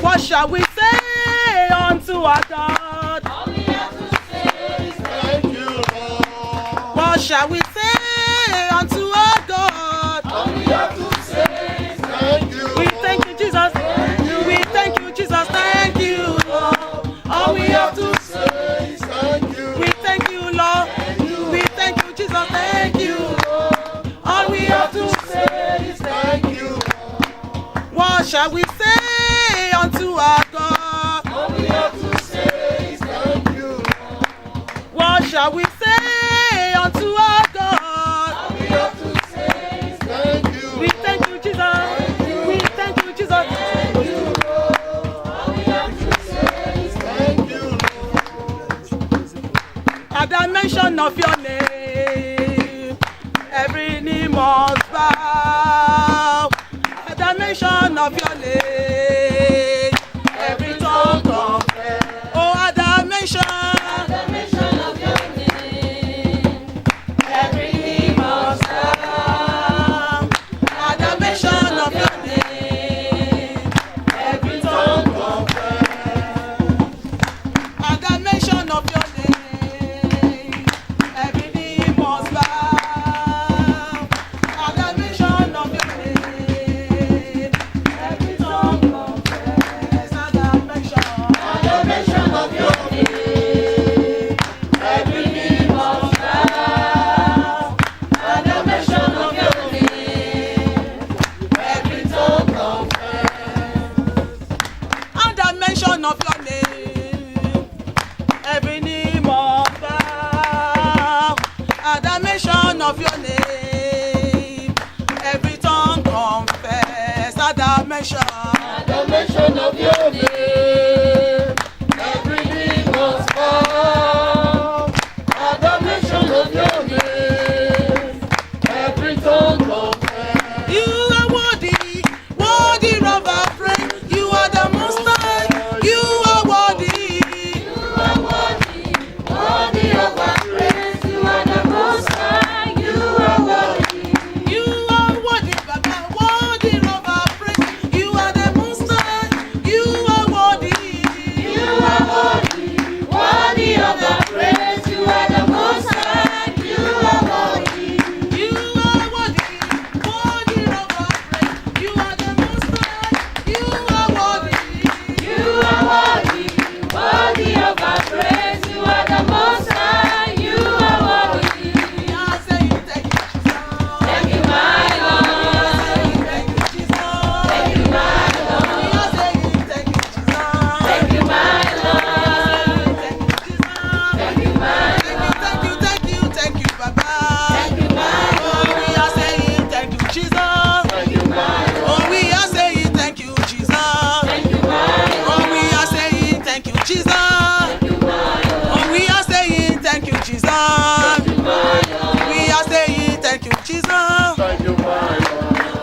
What shall we say unto our God? All we have to say is thank you, Lord. What shall we say unto our God? All we have to say is thank you, We thank you, Jesus. We thank you, Jesus. Thank you, Lord. All we have to say is thank you. We thank you, Lord. We thank you, Jesus. Thank you, Lord. All we have to say is thank you, Lord. What shall we say unto our God? All we have to say is thank you, Lord. What shall we say unto our God? All we have to say is thank you. We thank you, Jesus. We thank you, Jesus. Thank you, Lord. All we have to say is thank you, Lord. At the mention of your name, every knee must bow. At the mention of your name, every tongue mention of your name, every knee must bow. At the mention of your name, every tongue confess. At the mention of your name, every knee must bow. At the mention of your name, every tongue confess. you are worthy, worthy of our praise. You are the most high. You are worthy. Worthy of our praise, you are the most high, you are worthy. You are worthy, Baba, worthy of our praise. You are the most high. You are worthy. You are worthy, worthy of our praise, you are the most high, you are worthy. You are worthy, worthy of our praise. You are the most high. You are worthy. You are worthy, worthy of our praise, you are the most high, you are worthy. We are saying thank you, Jesus. Thank you, my Lord. Thank you, Jesus. Thank you, my Lord. We are saying thank you, Jesus. Thank you, my Lord. Thank you, Jesus. Thank you, my Thank you, Baba. Thank you, my Oh, we are saying thank you, Jesus. Thank you, my Oh, we are saying thank you, Jesus. Thank you, my Oh, we are saying thank you, Jesus. Oh, we are saying thank you, Jesus. We are saying thank you, Jesus. Thank you, my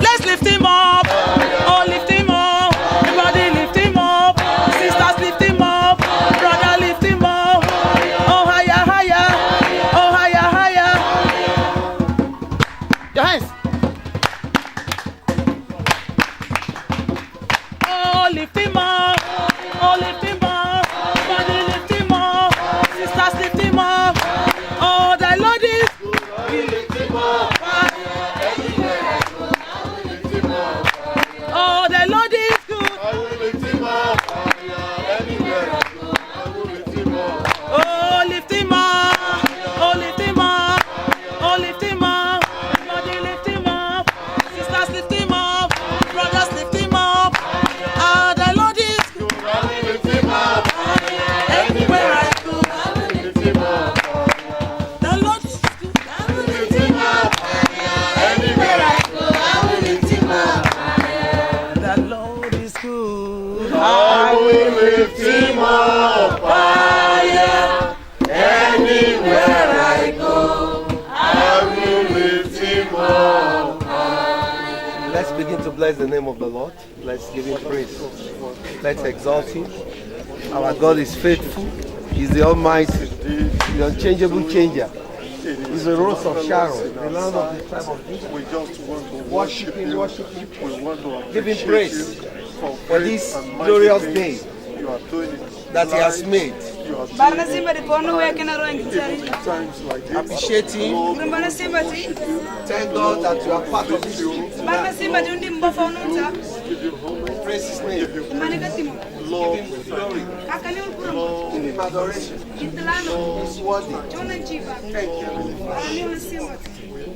Let's lift him up. Oh, lift him up. Everybody lift him up. Sisters lift him up. Brother lift him up. Oh, higher, higher. Oh, higher, higher. Your hands. Oh, lift him up. Oh, lift him up. Everybody lift him up. Sisters lift him up. Oh, the Lord is Oh, the Lord is good. I will lift him up higher, anywhere I go, I will lift him up. Oh, lift him up. Oh, lift him up. Oh, lift him up. Everybody lift him up. Sisters lift him up. Brothers lift him up. Ah, the Lord is good. I will lift him up Anywhere I go, lift him up. the Lord is good. I will lift Lift him up anywhere I go, I will lift him up. The Lord is good. I will lift him up higher. Anywhere I go, I will lift him up. Let's begin to bless the name of the Lord. Let's give him praise. Let's exalt him. Our God is faithful. He's the Almighty, the unchangeable changer. He's the Rose of Sharon, the land of the tribe of Judah. We just want to Worship him, worship him. We want to Give him appreciate praise you for for great this and mighty glorious things day you are doing in that he has lives. made. You are doing Barna simba di pono we kena roing in kitari. times like this. Appreciate him. Barna simba ti. Thank God that you are part of this group. Barna simba di undi mbofa ununta. Praise his name. Imani katimo. Give him glory. Kakani ulpuro. Give him adoration. Itlano. He's worthy. Chona chiba. Thank you, Heavenly Father. Barani ula simba.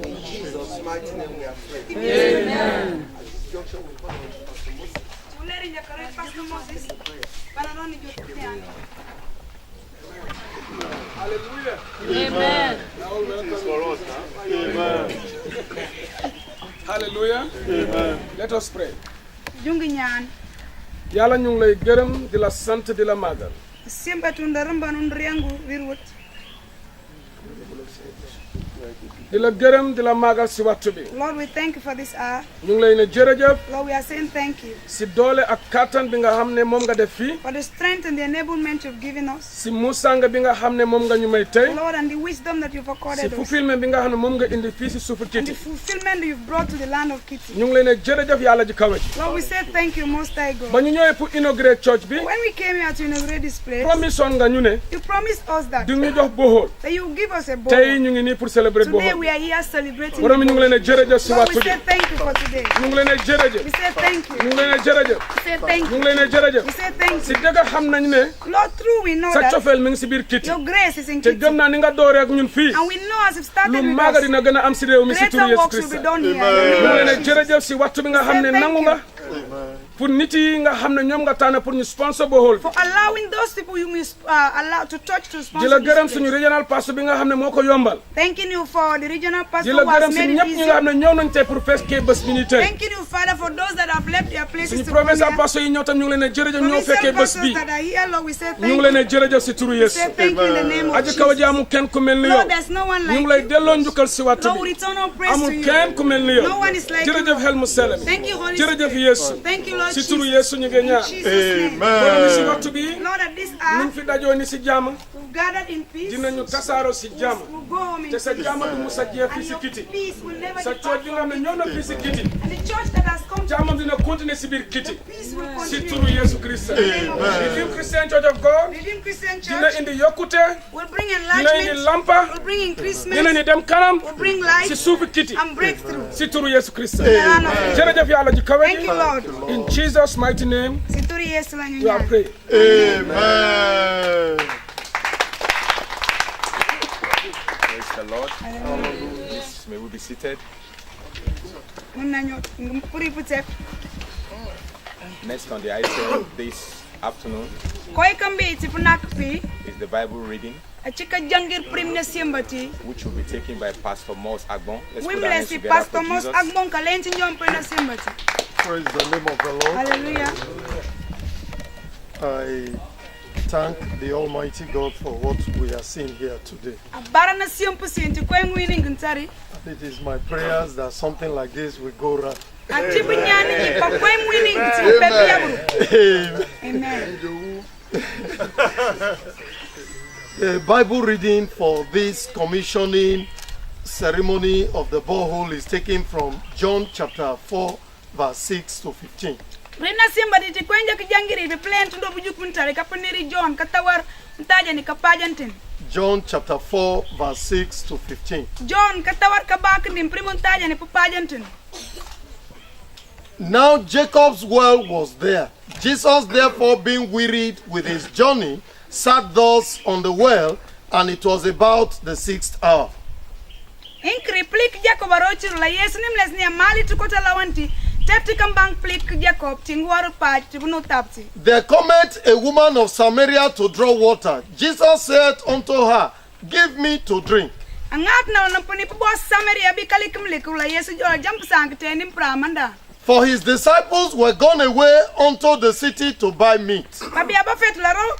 In Jesus' mighty name we are praying. Amen. Junction with God and Pastor Moses. Uleri nyakare Pastor Moses. Bana roni jote yani. Amen. Amen. Hallelujah. Amen. Let us pray. Jungi ñaan. Yàlla ñu ngi lay gërëm di la sant di la màggal. Simba tunda ramba nun riangu wirwut. di la gërëm di la màggal si waxtu bi. Lord, we thank you for this hour. ñu ngi lay ne jërëjëf Lord, we are saying thank you si doole ak kattan bi nga xam ne moom nga def fii. for the strength and the enablement you've given us. si musanga bi nga xam ne moom nga ñu may tey. Lord, and the wisdom that you've si accorded us. fulfilment bi nga xam ne moom nga indi fii si suufu And the Kiti. fulfillment that you've brought to the land of Kitty. ñu ngi lay ne jërëjëf yàlla ji kawe ji. Lord, we say thank you, Most High ba God. ñu ñëwee pour inaugurer church bi. When we came here to inaugurate this place, promise woon nga ñu ne. you promised us that, di ñu jox bohol. that you will give us a bowl. tey ñu ngi nii pour célébrer Today bohol. we are here celebrating. borom ñu ngi leen ne jërëjëf si Lord, waxtu we bi. say thank you for today. ñu ngi leen ne jërëjëf. We say thank ñu you. ngi leen ne jërëjëf. We say thank ñu you. ngi leen ne jërëjëf. We say thank si you. dëgg xam nañ ne. Lord, through we know sa that cofeel mi ngi si biir Kiti. your grace is in te Kitty. gëm naa ni nga dooree ak ñun fii. And we know as you've started lu with maaga us, dina gën a am si réew mi si turu greater Yesu works will Krista. be done here. ñu ngi leen ne Amen. jërëjëf si waxtu bi nga xam ne Say thank nangu you. nga. pour nit yi nga xam ne ñoom nga tànn pour ñu sponsor bohol for allowing those people you must allow to touch to di sponsor la this gërëm place. suñu regional pastor bi nga xam ne moo ko yombal Thanking you for the regional di pastor la who has gërëm si made it ñëpp ñi nga xam easy. ne ñëw nañ tey pour fekkee bés bi ni tey Thanking you, Father, for those that have left their places suñu to come provincial here. pastor yi ñëw tam ñu ngi leen ne jërëjëf ñoo fekkee Provincial bés bi pastors that are here, Lord, we say thank ñu ngi you. leen ne jërëjëf si turu We Yesu say thank you in the name of aji kaw Jesus. ji amul kenn ku mel ni yow Lord, there's no one ñu like ngi lay you. delloo njukkal si wattu Lord, we bi return all praise to amul you. kenn ku mel ni yow No one is like you. jërëjëf xel mu sell mi Thank you, Holy jërëjëf Spirit. Yesu Thank you, Lord si turu Jesus. Yesu ñu ngi In ñaan Jesus' name. borom bi si Amen. waxtu bi Lord, at this ñu hour, ngi fi dajoo ni si jàmm we've gathered in peace. dinañu tasaaroo si jàmm We'll go home in te sa peace. jàmm du musa jeex fii And si your kiti peace will never sa depart cooj bi nga xam ne from ñëw na it. fii si kiti And the church that has come to jàmmam dina continuer si biir kiti peace will si continue. turu Yesu Christ Redeemed Christian Church of God Redeemed Christian dina Church indi yokkute will bring dina indi enlargement, lampa will bring dina increasement, ni dem kanam will bring si light suufi kiti and breakthrough. si turu Yesu Christ Amen. jërëjëf yàlla ji kawe Thank you, Lord. in Jesus mighty name Si turu Yesu la ñu we are ñaan. praying. Amen. Praise the Lord. Please, may we be seated. Mën nañu puri putek. Next on the item this afternoon Koy kambi iti punak pi, is the Bible reading, chika jangir prim na simbati. which will be taken by Pastor Mos Agbon. Let's put our Wimle hands si together Pastor for Mos Jesus. Agbon kalenti njompe na simbati. Praise the name of the Lord. Hallelujah. I thank the Almighty God for what we are seeing here today. Abara na siyompu sinti koy ngwini ngintari. It is my prayers that something like this will go round. Atibu nyani ni pa koy ngwini ngintari pepe yaburu. Amen. The Bible reading for this commissioning ceremony of the borehole is taken from John chapter 4, verse 6 to 15. Rina simbati ti koy njaki jangiri bi plen tundo bujuk muntari kapaniri John katawar mtaja ni kapajantin. John chapter 4, verse 6 to 15. John katawar kabak ni primuntaja ni papajantin. Now Jacob's well was there. Jesus, therefore, being wearied with his journey, sat thus on the well, and it was about the 6th hour. Inkri plik Jacob arochiru la Yesu nimles ni mali tukota lawanti. Tepti kambang plik Jacob tingwaru pach tibuno tapti. There cometh a woman of Samaria to draw water. Jesus said unto her, Give me to drink. Angat na nampuni po Samaria bi kalikim liku la Yesu jol jump sang tenim pramanda. For his disciples were gone away unto the city to buy meat. Babi aba fet la ro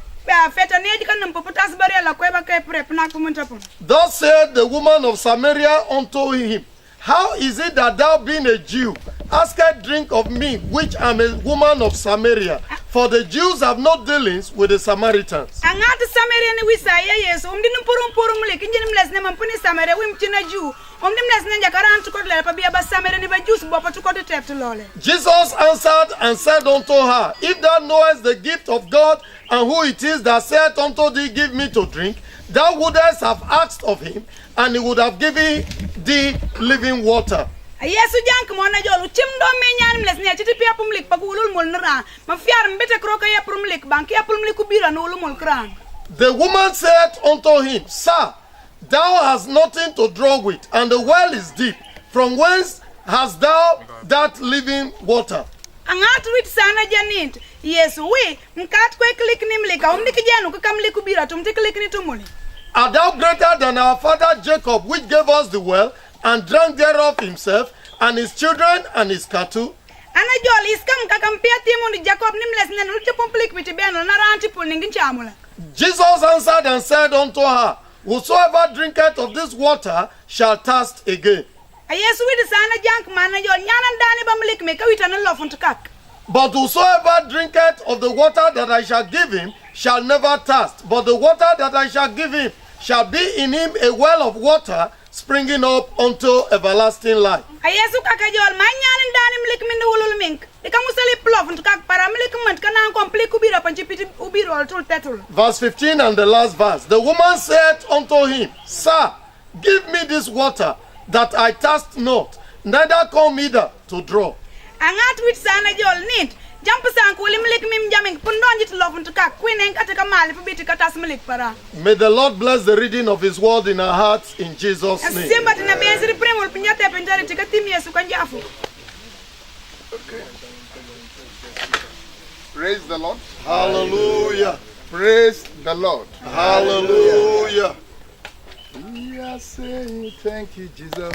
feta ne dikan nampo putas bare la kweba kay prep na kumuntapo. Thus said the woman of Samaria unto him, How is it that thou being a Jew askest drink of me, which am a woman of Samaria? For the Jews have no dealings with the Samaritans. Angat Samaria ni wisa ya Yesu umdin purum le kinjin mles ne mampuni Samaria wim tina Jew. Umdim mles ne jakaran tukot le pa bi aba Samaria ni ba Jews bopa tukot tep lole. Jesus answered and said unto her, If thou knowest the gift of God, and who it is that saith unto thee, Give me to drink, thou wouldest have asked of him, and he would have given thee living water. Yesu jank mo na jolu tim do me nyan mles ne titi pia pumlik pa gulul mul nra ma fiar mbete kroka ya pumlik bank ya pumlik kubira no ulul mul kran. The woman said unto him, Sir, thou hast nothing to draw with, and the well is deep. From whence hast thou that living water? Angat wit sana janit Yesu we mkat kwe klik ni mlika umdiki janu kukamli kubira tumti klik ni tumuli. Art thou greater than our father Jacob, which gave us the well, and drank thereof himself, and his children, and his cattle? Ana jol iskam kakampia timu ni Jacob ni mles ne nulte pumplik biti beno na ranti pul ningin chamula. Jesus answered and said unto her, Whosoever drinketh of this water shall thirst again. A Yesu wit sana jank man na jol nyanan dani ba mlik me kawita na lofun kak. But whosoever drinketh of the water that I shall give him shall never thirst, but the water that I shall give him shall be in him a well of water springing up unto everlasting life. A Yesu kakajol man nyanan dani mlik min ulul mink. Ika musali plofun kak para mlik ment kana komplik ubira panchipiti ubiro tul tetul. Verse 15 and the last verse. The woman said unto him, Sir, give me this water, that I thirst not, neither come hither to draw. Angat wit sana jol nit. Jump sang kuli mlik mim jaming pundon jit lofun kak. Queen en kataka mali pabiti katas mlik para. May the Lord bless the reading of his word in our hearts in Jesus' name. Simba tina benziri primul pinjate penjari tika tim Yesu kanjafu. Praise the Lord. Hallelujah. Praise the Lord. Hallelujah. We are saying thank you, Jesus.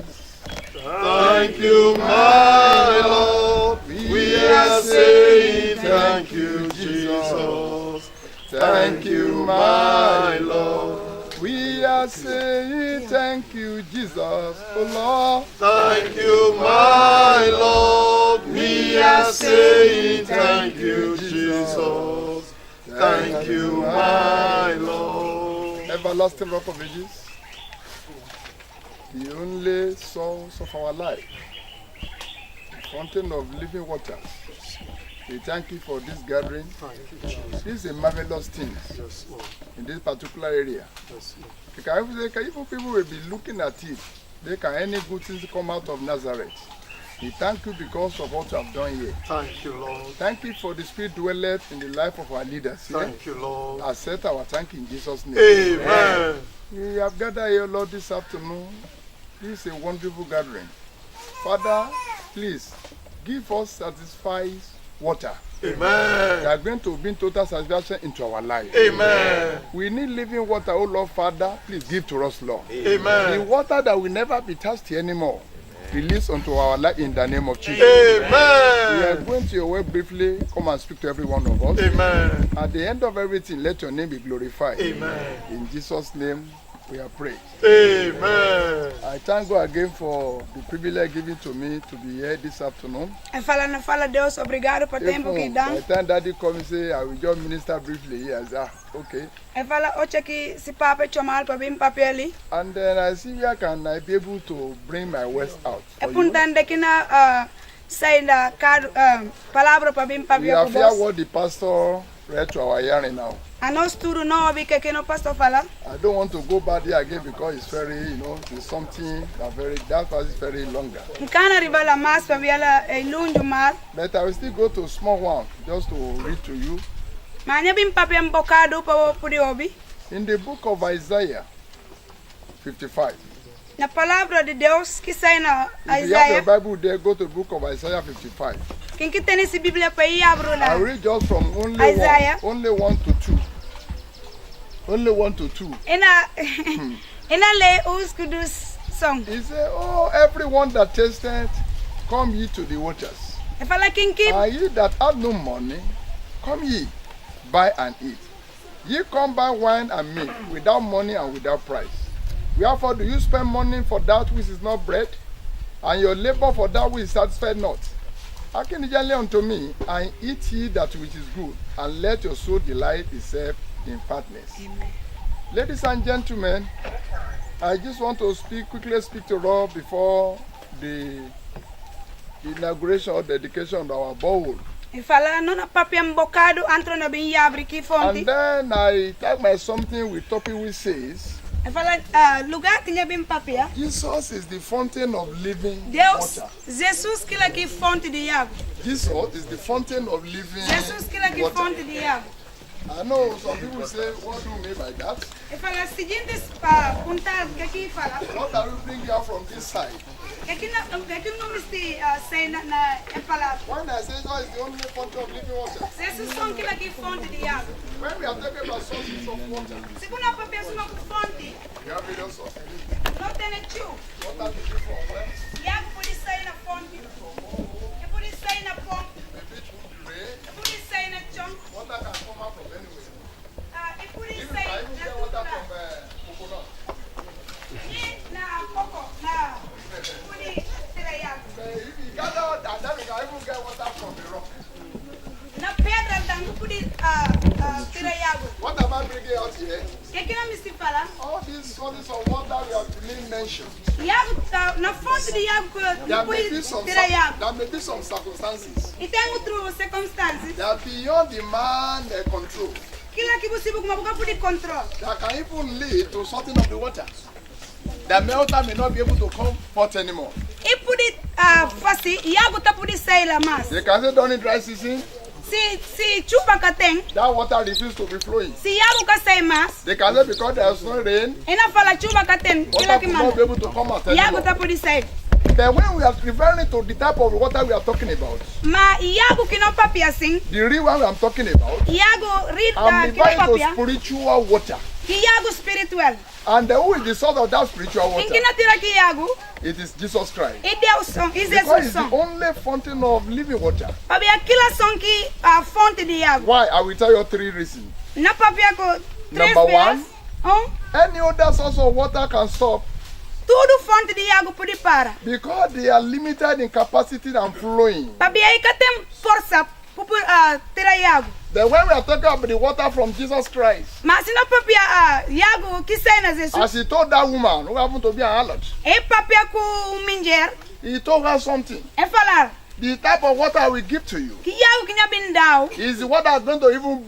Thank you, my Lord. We are saying thank you, Jesus. Thank you, my Lord. We are saying thank you, Jesus. Oh Lord. Thank you, my Lord. We are saying thank you, Jesus. Thank you, my Lord. Everlasting Rock of Ages, the only source of our life, the fountain of living water. We thank you for this gathering. This is a marvelous thing in this particular area. Even people will be looking at it. They can any good things come out of Nazareth. We thank you because of what you have done here. Thank you, Lord. Thank you for the Spirit dwelleth in the life of our leaders here. Thank you, Lord. Accept our thank in Jesus' name. Amen. We have gathered here, Lord, this afternoon. This is a wonderful gathering. Father, please give us satisfied water. Amen. We are going to bring total satisfaction into our life. Amen. We need living water, oh Lord, Father. Please give to us, Lord. Amen. The water that will never be thirsty anymore. Release unto our life in the name of Jesus. Amen. We are going to your word briefly. Come and speak to every one of us. Amen. At the end of everything, let your name be glorified. Amen. In Jesus' name, we are praying. Amen. I thank God again for the privilege given to me to be here this afternoon. Fala Deus, obrigado por tempo que dá. By the time Daddy come and say, I will just minister briefly here. I say, okay. Fala oche que se papa chomal pa bim papeli. And then I see where can I be able to bring my words out. Puntande que na sai da palavra pa bim We have papel. heard what the pastor read to our hearing now. A nós tudo não ouvi que no pastor fala. I don't want to go back there again because it's very, it's something that was very longer. Nkana rivala mas pa biela lunju mar. But I will still go to a small one just to read to you. Manya bim papel mbocado pa pudi obi. In the book of Isaiah 55. Na palavra de Deus que sai na If you have Isaiah. your Bible there, go to the book of Isaiah 55. Quem que tem esse Bíblia pa abro I lá. read just from only Isaiah. only 1 to 2. Only 1 to 2. Ina le os kudus song. He said, oh, everyone that tasted, come ye to the waters. E fala quem que And ye that have no money, come ye, buy and eat. Ye come buy wine and milk, without money and without price. Wherefore do you spend money for that which is not bread, and your labor for that which is satisfied not? Hearken diligently unto me, and eat ye that which is good, and let your soul delight itself in fatness. Amen. Ladies and gentlemen, I just want to quickly speak to Rob before the inauguration or dedication of our bowl. e fala nona papel mbocado antro na bim abre que fonte. And then I tag my something with topic which says, E fala lugar tinha bim papel. Jesus is the fountain of living Deus, water. Jesus que que fonte de água. Jesus is the fountain of living Jesus que que water. fonte de água. I know some people say, what do you mean by that? E fala seguinte para contar que aqui fala. What are we bringing out from this side? Aqui não me sei na e fala. When I say God is the only fountain of living water, Jesus são que fonte de água. when we are talking about sources of water, Segundo a papel uma fonte. we have various sources. Não tem tio. Water is from where? E água pode sair na fonte. E pode sair na ponte. Maybe through the rain. E pode sair na chão. Water can come out from anywhere. E pode Even sair I even na get water tudo. from coconut. E na coco, na pode tirar água. If you gather all that, then we can even get water from the rock. Na pedra não pode tirar água. What am I bringing out here? E aqui não me se fala. All these sources of water we have been mentioned. E água na fonte de água There não may pode be some tirar água. there may be some circumstances E tem outras circunstâncias. that are beyond the man control Aquilo que você como boca pode controlar. that can even lead to sorting of the water. The water may not be able to come forth anymore. E pode fazer e água tá pode sair lá mais. They can say during dry season, Se chuva que tem, that water refuses to be flowing. se água que sai mais, They can say because there is no rain, e não fala chuva que tem, water aquilo que will not manda. be able to come out E água anymore. tá pode sair. But when we are referring to the type of water we are talking about, Ma iago kino papia sing. the real one I'm talking about, Iago read I'm kino referring to papia. spiritual water. Iago spiritual. And who is the source of that spiritual water? Inkina tira ki iago. It is Jesus Christ. Ide o song. Is Because Jesus it's the song. only fountain of living water. Papia kila song ki fonte di iago. Why? I will tell you 3 reasons. Na papia ko. Number 1, Oh. any other source of water can stop Tudo fonte di iago pudi para. because they are limited in capacity and flowing. Papia ikatem força pupu tira iago. Then when we are talking about the water from Jesus Christ, Mas sino papia iago kisai na Jesus. as he told that woman who happened to be an harlot, E papia ku minjer. he told her something. E falar. The type of water I will give to you Ki iago kinya bindao. is the water that's going to even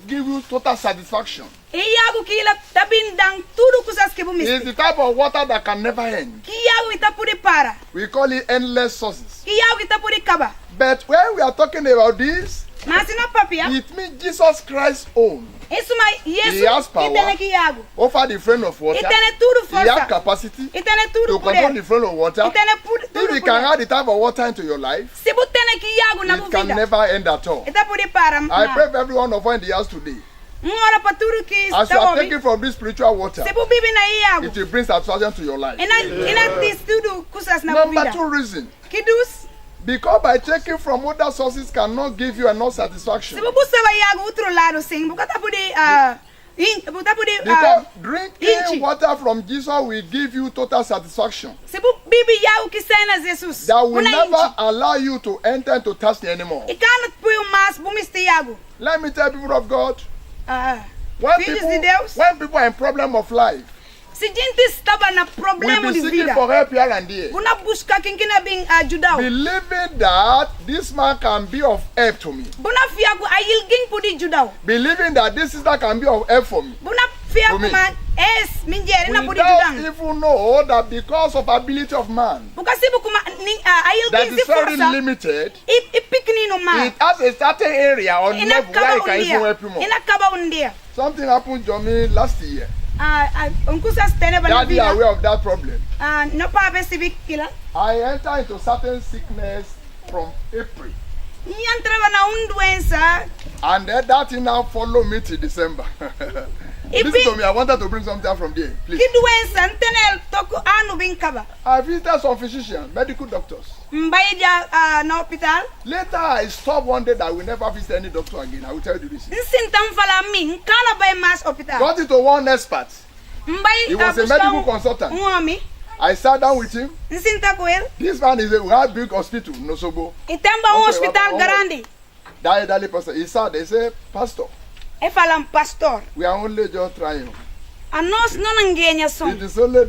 give you total satisfaction. E iago kila tabindang tudo kusas ke It's bumis. the type of water that can never end. Ki iago ita pudi para. We call it endless sources. Ki iago ita pudi kaba. But when we are talking about this, Mas sino papia. it means Jesus Christ's own. Isso mai He has Yesu power. itene ki iago. Over the frame of water, Itene tudo he has força. capacity Itene to tudo control poder. the frame of water. Itene If tudo you can poder. add the type of water into your life, Se butene ki iago na it can vida. never end at all. Ita pudi para. I pray for every one of us in the house today. Ngora pa tudo ki As you está are obi. taking from this spiritual water, Se bu bibi na iago. it will bring satisfaction to your life. Ina tis tudo kusas na Number vida. 2 reason, Kidus. because by taking from other sources cannot give you enough satisfaction. Se bu busava iago outro lado sim. Bukata pudi buta pudi Because drinking inchi. water from Jesus will give you total satisfaction. Se bu bibi iago kisai na Jesus. That will Una never inchi. allow you to enter into thirsty anymore. Ikana puyo mas bumiste iago. Let me tell people of God, when Filhos people, de Deus. when people are in problem of life, Se gente estava na we'll problema be de seeking vida. for help here and there, Buna busca quem kina bing ajudau. believing that this man can be of help to me, Buna fia ku ayilging pudi judau. believing that this sister can be of help for me. Buna fia For ku me. man es minjere na pudi Without judang. even know that because of ability of man, Buka sibu kuma that ayilging si is very força. limited, Ipikni no ma. it has a certain area or Ina level where it kaba can even help you undia. more. Ina kaba undia. Something happened to me last year. Unkusa stene bana Daddy are vida. aware of that problem. No pa be sibi kila. I entered into certain sickness from April. Nyantraba na unduensa. And then that thing now followed me till December. Listen to me, I wanted to bring something out from there, please. Kiduensa ntene toku anu bin kaba. I visited some physicians, medical doctors. Mbaija na hospital. Later, I stopped one day that I will never visit any doctor again. I will tell you the reason. Nsintam fala min kana bay mas hospital. Got into one expert. Mbai He was a medical consultant. Mwami. I sat down with him. Nsinta kwel. This man is a we have big hospital, no sobo. Itemba Okay, hospital okay. grande. That elderly person. He sat, they say, Pastor, E falam pastor. we are only just trying. A nós não ngenya It som. is only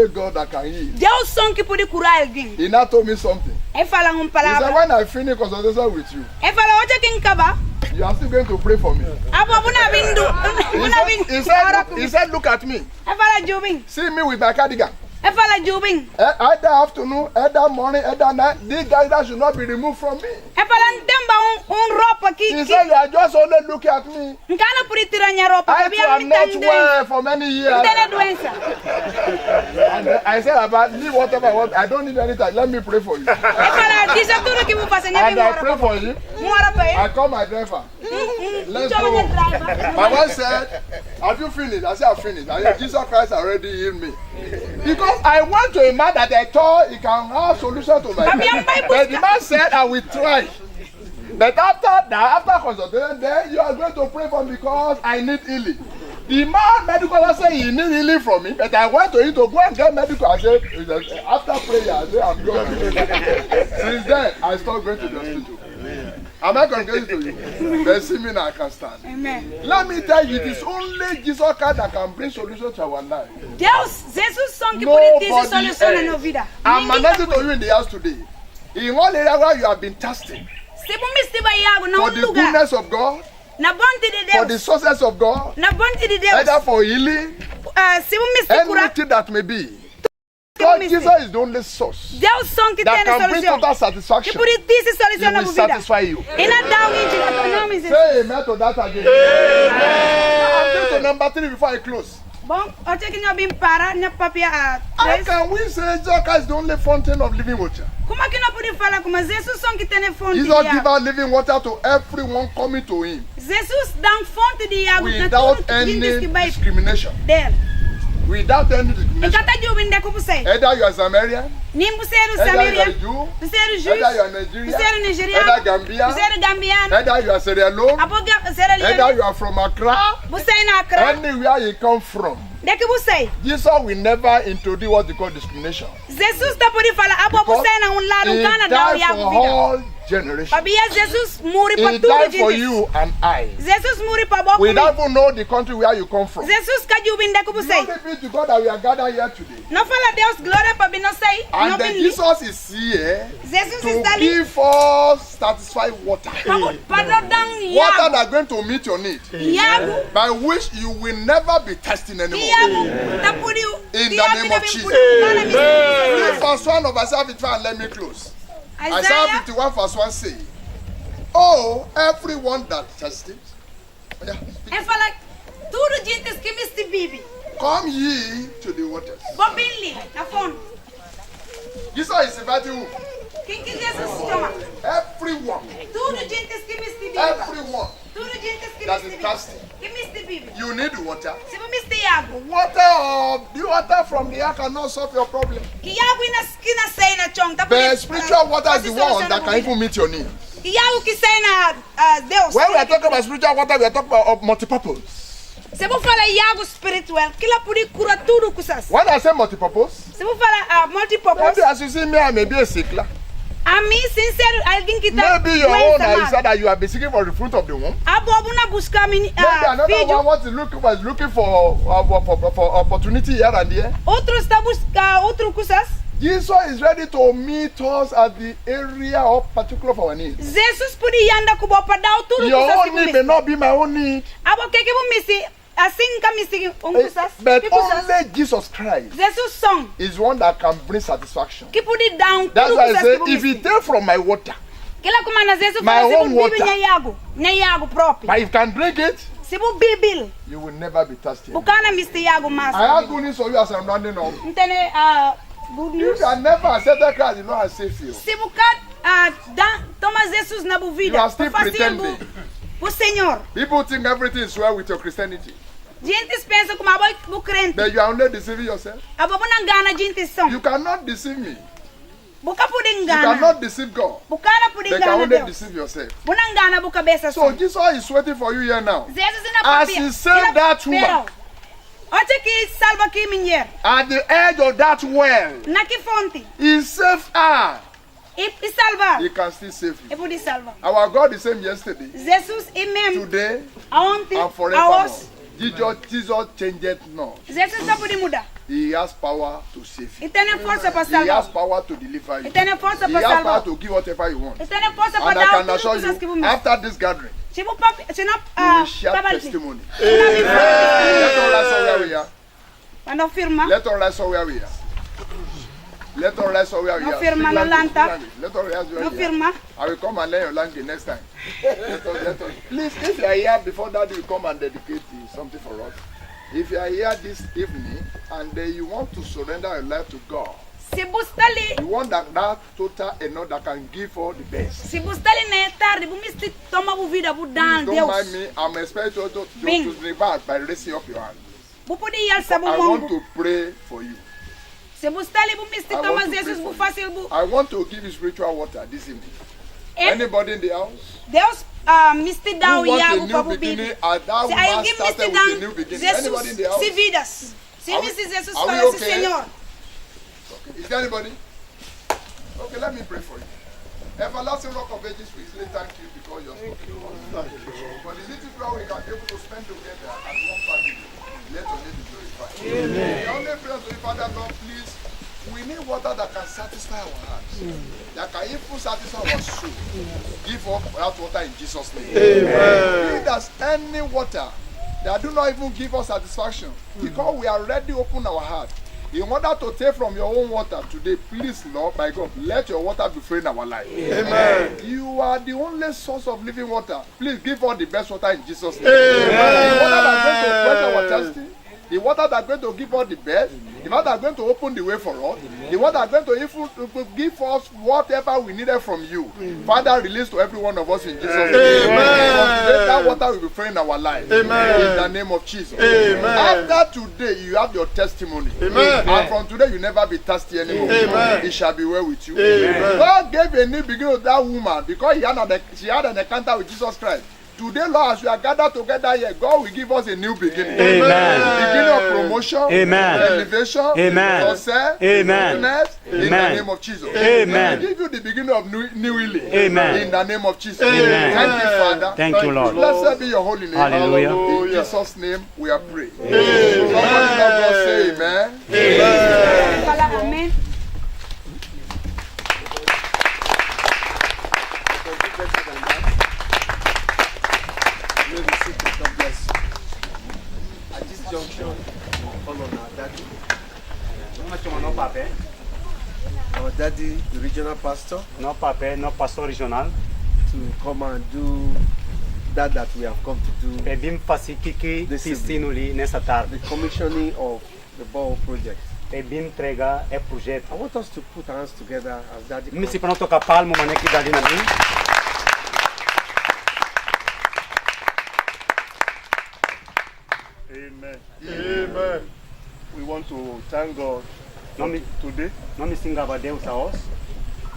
God that can heal. Deus som que pode curar alguém. He now told me something. E falam He said, palavra. when I finish consultation with you, E fala hoje quem acaba. you are still going to pray for me. Abo buna bindu. Buna bindu. He said, look at me. E fala jubing. See me with my cardigan. E fala jubing. Either afternoon, either morning, either night, this guy should not be removed from me. E fala temba roupa He que said, you are just only looking at me. nkana pode tirar minha roupa. I Sabia am me not tande. well for many years. Tene doença. And I said, about leave whatever I want. I don't need anything. Let me pray for you. E fala diz tudo que vou fazer minha And I vida. pray for you. Mora pa I ele. call my driver. Let's Chama go. minha driver. My wife said, have you finished? I said, I've finished. I said, Jesus Christ already healed me. Because I went to a man that I thought he can have solution to my Fabian, problem. Bible But the man said, I will try. But after that, after consultation, then you are going to pray for me because I need healing. The man medical said he need healing from me, but I went to him to go and get medical. I said, after prayer, I said, I'm going. Since then, I stopped going to the hospital. Am I congratulating to you? But see me now, I can stand. Amen. Let me tell you, it is only Jesus Christ that can bring solution to our life. Deus, Jesus som que pode dizer Nobody solução na else. nossa vida. I'm Ninguém announcing to you in the house today. In one area where you have been testing Se você estiver iago na for the lugar, goodness of God, na bonte de for the Deus, success of God, na bonte de Deus, either for healing, se você se curar, anything that may be. God, Jesus is the only source Deus som que that tem can bring solução. total Que satisfaction. por isso He solução na will vida. satisfy you. E na dá o índio, nome de Say amen to that again. Now, I'm going to number 3 before I close. Bom, o te kinyo bim para nya papia a How tres. can we say Jesus Christ is the only fountain of living water? Kuma kino pudi fala kuma Jesus son ki tene fonte Jesus dia. give out living water to everyone coming to him Jesus dan fonte dia without any discrimination. Del. Without any discrimination. Ikata ju binde ku pusay. Either you are Samaritan, Nim buseru either you Samaria. are Jew, Buseru either you Jews. are Nigerian, Buseru Nigerian. either Gambia, Buseru Gambian. either you are Sierra Leone, Aboga Sierra either Leone. you are from Accra, Busay na Accra. anywhere you come from. Deki busay. Jesus will never introduce what they call discrimination. Jesus ta pudi fala abo Because busay na un ladu He kana daw died ya for vida. all generations. Babia Jesus muri He pa tudo died for Jesus. you and I. Jesus muri pa boku. We don't even know the country where you come from. Jesus ka ju binde ku The busay. only be to God that we are gathered here today. No fala Deus gloria pa bino say. No And then binli. Jesus is here Jesus to is dali. give us satisfied water. Padodang Water yabu. that are going to meet your need. Yabu. By which you will never be testing anymore. Yabu. Tapudi. In the name of Jesus. Read verse 1 of Isaiah 51 and let me close. Isaiah Isaiah. 51 verse 1 say, oh, everyone that thirsteth, yeah, En fala tudo gente que misti bibi. come ye to the waters. Bobinli na fon. Jesus is inviting you. Quem que Jesus chama? Everyone. Tudo gente que misti bibi. Everyone Tudo gente que that misti is bibi. thirsty. Que misti bibi. You need water. Se você misti yabu. The water from the air cannot solve your problem. Que yabu ina skina sei na chong. The spiritual water is the one that can even meet your need. Que yabu que sei na Deus. When we are talking about spiritual water, we are talking about multipurpose. Se você fala yabu spiritual, que lá pode cura tudo coisas. When I say multipurpose, Se você fala multipurpose, maybe as you see me, I may be a sickler. a mim sincero alguém que tá Maybe your own that you doença said that you have been seeking for the fruit of the womb. a bobo na buscar Maybe another one filho. was looking for opportunity here and there. Outro está buscar outro coisas. Jesus is ready to meet us at the area of particular of our needs. Jesus podia andar com boa para dar tudo Your coisas own need may not be my own need, abo que vou misi assim que misi coisas. but Que coisas? only Jesus Christ Jesus song is one that can bring satisfaction. que podia dar That's tudo why I coisas say, que if he take from my water, que lá como na Jesus My fala se own vou water. beber nem yago próprio. but if you can drink it, Se vou beber, you will never be thirsty. bucana misi yago mas. I have good news for you as I'm running off. Entende good If news. you have never accepted Christ, you know how safe you. Se bucar toma Jesus na You vida, are still pretending. o Senhor. People think everything is well with your Christianity, Gente pensa como abo crente. but you are only deceiving yourself. Abo não engana gente são. You cannot deceive me. Buca pode You engana. cannot deceive God. Bucana pode They can engana only Deus. deceive yourself. Buna engana bu cabeça So só. Jesus is waiting for you here now. Jesus ina As he saved that woman. Ote que salva que mulher. At the edge of that well, Na que fonte. he saved her. E salvar. He can still save E you. pode salvar. Our God is the same yesterday, Jesus e mesmo. today, Aonde? and forevermore. Aos. Jesus changed not. Jesus não pode mudar. He has power to save you. E tem força para He has salvar. power to deliver you. E tem força He para has power salvar. to give whatever you want. E tem força And para I dar can tudo assure coisas que you, vamos. after this gathering, Se não papi, se não we will share trabalho. testimony. Let us rise up where we are. Quando firma. Let us rise up where we are. Let us rise up where we No are. firma, Speak no language, lanta. speak language. Let us rise where No we are. firma. I will come and learn your language next time. Let us. Please, if you are here before that, you come and dedicate something for us. If you are here this evening and you want to surrender your life to God, Se bustali. you want that total enough that can give all the best. Se bustali na é tarde, bu misti toma bu vida bu dan Don't mind Deus. me. I'm expecting you to Bing. revert by raising up your hand. Bu pode ir sabu I want mongo. to pray for you. Se bustali bu misti I toma want to Jesus pray bu for fácil bu. I want to give you spiritual water this evening. Anybody in the house Deus misti dá who o wants a iago para new bu beginning? bibi. And that Se woman alguém started misti with a new dá beginning. Anybody in the house? Jesus se vidas. Se Are we- misti Jesus are we fala se okay? Senhor. Is there anybody? Okay, let me pray for you. Everlasting Rock of Ages, we say thank you because you're spoken to us. For the little prayer we can be able to spend together as one family, let your name be glorified. The only prayer to the Father, Lord, please, we need water that can satisfy our hearts, that can even satisfy our soul. Give up that water in Jesus' name. If there's any water that do not even give us satisfaction, because we already open our heart, in order to take from your own water today, please, Lord, by God, let your water be free in our life. Amen. You are the only source of living water. Please give us the best water in Jesus' name. The water that's going to quench our thirsty, the water that are going to give us the best, the water that are going to open the way for us, the water that are going to even give us whatever we needed from you. Father, release to every one of us in Jesus' name. From today, that water will be flowing in our life. In the name of Jesus. After today, you have your testimony. And from today, you never be thirsty anymore. It shall be well with you. God gave a new beginning to that woman because she had an encounter with Jesus Christ. Today, Lord, as we are gathered together here, God will give us a new beginning. Beginning of promotion, elevation, success, goodness, in the name of Jesus. We give you the beginning of new healing. In the name of Jesus. Thank you, Father. Thank you, Lord. Blessed be your holy name. Hallelujah. In Jesus' name, we are praying. Somebody love God, say amen. Amen. God bless you. At this junction, follow our daddy. Our daddy, the regional pastor, No papel, no pastor regional. to come and do that we have come to do. É bem fácil que ensino ali nessa tarde. The commissioning of the ball project. É bem entregar é projeto. I want us to put our hands together as daddy Me se comes. para não tocar palmo, mas que dali na mim. Amen. Amen. We want to thank God Não me, today. não me singava Deus a os.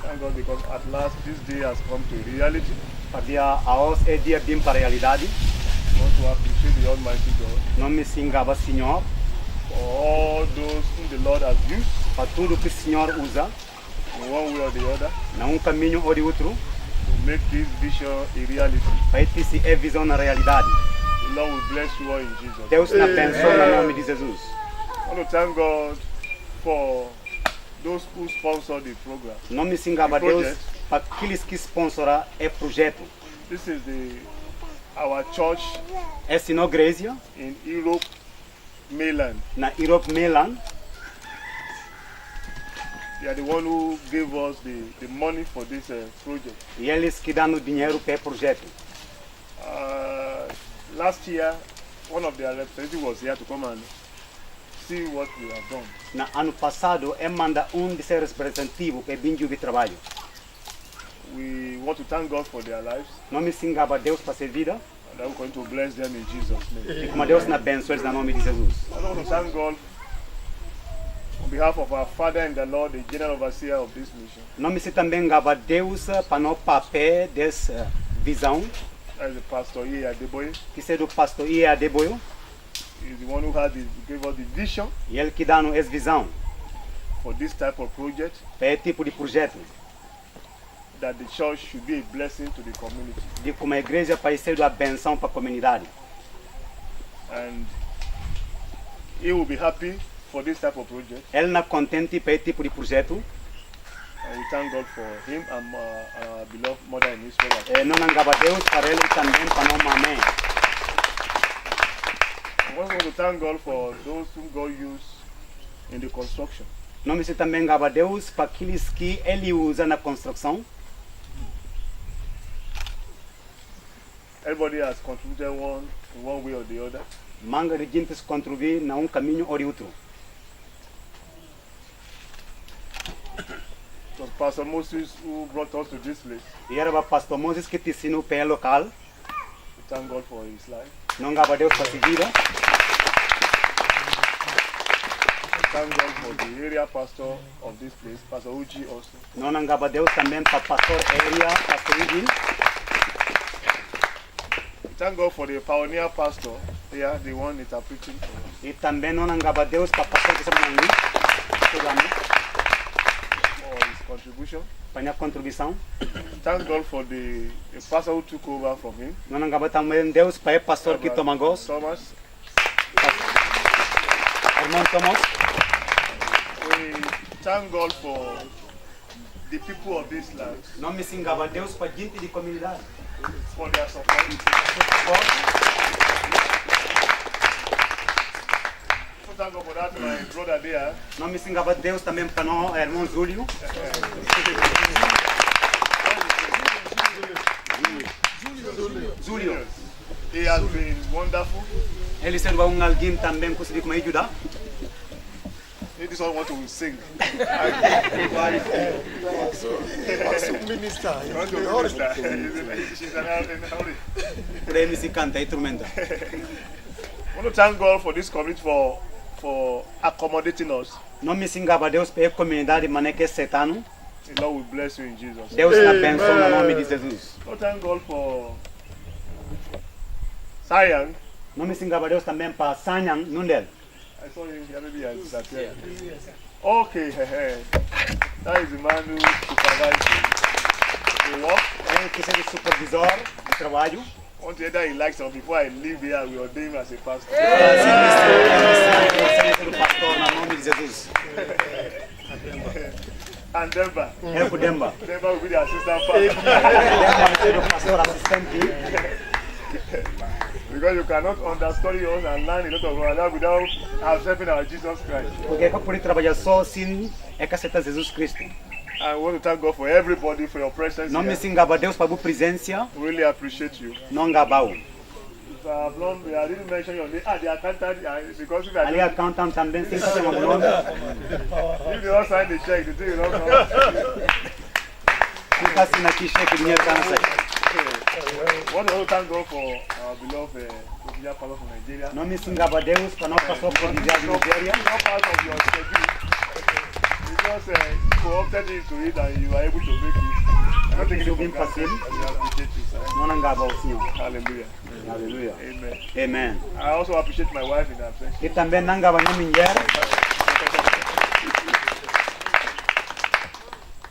Thank God because at last this day has come to reality. Havia a os é dia bem para a realidade. We want to appreciate the Almighty God Não me singava Senhor for all those whom the Lord has used para tudo que o Senhor usa, in one way or the other não caminho ou de outro, to make this vision a reality. para esse é visão na realidade. The Lord will bless you all in Jesus. Deus na bênção no nome de Jesus. I want to thank God for those who sponsor the program. Não me singava Deus para aqueles que sponsoram é projeto. This is our church Essa é a igreja in Europe mainland. na Europe Mainland. They are the one who gave us the money for this project. E eles que dão o dinheiro para o projeto. Last year, one of their representatives was here to come and see what we have done. Na ano passado, manda de seus representativos para vir de trabalho. We want to thank God for their lives Não me singava Deus para ser vida. and I'm going to bless them in Jesus' name. E como Deus na benção eles no nome de Jesus. I want to thank God on behalf of our Father in the Lord, the General Overseer of this mission. Não me se também gava Deus para no papel dessa visão As the pastor here at Deboye. que se do pastor Ia Deboio. He's the one who gave us the vision E ele que dá essa visão for this type of project, para esse tipo de projeto. that the church should be a blessing to the community. De como a igreja para ser uma benção para a comunidade. And he will be happy for this type of project. Ele não contente para esse tipo de projeto. And we thank God for him and our beloved mother in Israel. Não gava Deus para ele e também para não mamãe. I also want to thank God for those whom God used in the construction. Não me se também gava Deus para aqueles que ele usa na construção. Everybody has contributed in one way or the other. Manga de gente contribuir na caminho ou de outro. It was Pastor Moses who brought us to this place. E era o pastor Moses que te ensinou o pé local. We thank God for his life. Não gava Deus para seguir. Thank God for the area pastor of this place, Pastor Uji also. Não gava Deus também para pastor area, pastor Igin. Thank God for the pioneer pastor here, the one interpreting for us. E também não gava Deus para pastor que se chama For his contribution. para a contribuição. Thank God for the pastor who took over from him, Não gava também Deus para o pastor que toma gosto, Thomas. irmão Thomas. We thank God for the people of this land, Não me singava Deus para gente de comunidade. for their support. So thank God for that, my brother there. Não me singava Deus também para o irmão Júlio. Júlio. He has been wonderful. Ele serve um alguém também que se diz como ajuda. This one want to sing. Minister. You want to minister. She's in a hurry. Por aí se canta e instrumenta. I want to thank God for this community for accommodating us. Não me singava Deus para a comunidade maneque setano. The Lord will bless you in Jesus. Deus na benção no nome de Jesus. I want to thank God for Sayang. Não me singava Deus também para Sanyang Nundel. I saw him here, maybe I disappeared. Okay, that is the man who supervises the work. Ele que seja supervisor do trabalho. I want to hear that he likes us. Before I leave here, we ordain him as a pastor. Pastor no nome de Jesus. And Demba. Demba. Demba will be the assistant pastor. Pastor assistente. Because you cannot understudy us and learn a lot of our life without accepting our Jesus Christ. Porque para poder trabalhar só sem aceitar Jesus Cristo. I want to thank God for everybody for your presence. Não me singava Deus para a presença. Really appreciate you. Não gabau. I didn't mention your name. The accountant, because if I Ali accountant também sem fazer uma nome. If they don't sign the check, the thing will not come. Se assina aqui cheque, dinheiro está na saída. I want to thank God for our beloved Obiya Pastor from Nigeria. Não me singava Deus para não passar por Nigeria. Not part of your schedule. Because you co-opted into it and you are able to make it. I'm not taking it for granted. We appreciate you, sir. Não engava o Senhor. Hallelujah. Hallelujah. Amen. Amen. I also appreciate my wife in absence. E também não engava minha mulher.